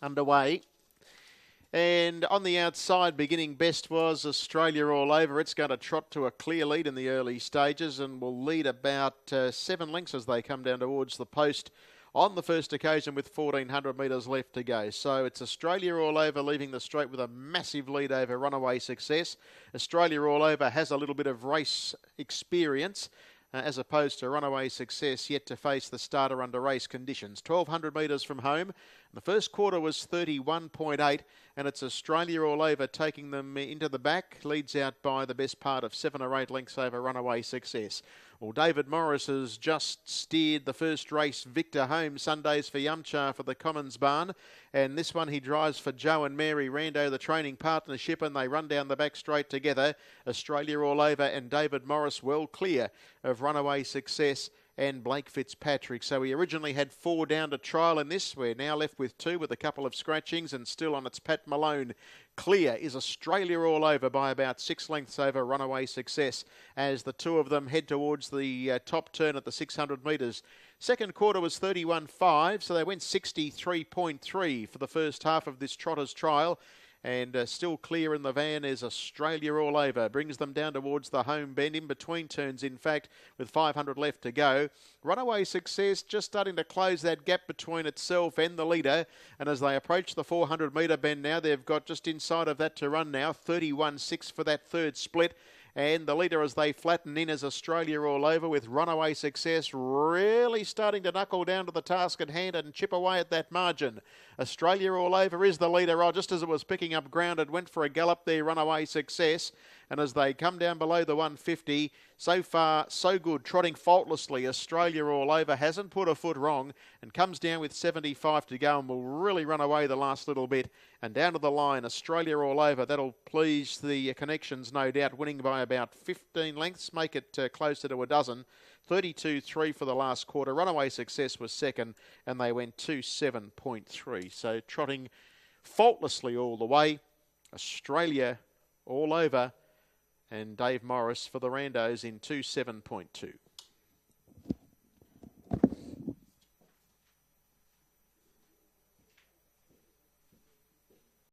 underway. And on the outside, beginning best was Australia All Over. It's going to trot to a clear lead in the early stages and will lead about 7 lengths as they come down towards the post on the first occasion with 1,400 metres left to go. So it's Australia All Over leaving the straight with a massive lead over Runaway Success. Australia All Over has a little bit of race experience, as opposed to Runaway Success, yet to face the starter under race conditions. 1,200 metres from home. The first quarter was 31.8, and it's Australia All Over taking them into the back. Leads out by the best part of 7 or 8 lengths over Runaway Success. Well, David Morris has just steered the first race victor home Sundays for Yumcha for the Commons Barn. And this one he drives for Joe and Mary Rando, the training partnership, and they run down the back straight together. Australia All Over and David Morris well clear of Runaway Success and Blake Fitzpatrick. So we originally had 4 down to trial in this. We're now left with 2 with a couple of scratchings, and still on its Pat Malone. Clear is Australia All Over by about 6 lengths over Runaway Success as the 2 of them head towards the top turn at the 600 metres. Second quarter was 31.5, so they went 63.3 for the first half of this Trotters trial. And still clear in the van is Australia All Over. Brings them down towards the home bend, in between turns, in fact, with 500 left to go. Runaway Success just starting to close that gap between itself and the leader. And as they approach the 400 metre bend now, they've got just inside of that to run now. 31.6 for that third split. And the leader as they flatten in is Australia All Over, with Runaway Success really starting to knuckle down to the task at hand and chip away at that margin. Australia All Over is the leader. Oh, just as it was picking up ground, it went for a gallop there, Runaway Success. And as they come down below the 150, so far so good, trotting faultlessly. Australia All Over hasn't put a foot wrong and comes down with 75 to go and will really run away the last little bit. And down to the line, Australia All Over. That'll please the connections, no doubt, winning by about 15 lengths, make it closer to a dozen. 32.3 for the last quarter. Runaway Success was second, and they went 27.3. So trotting faultlessly all the way. Australia All Over and Dave Morris for the Randos in 27.2.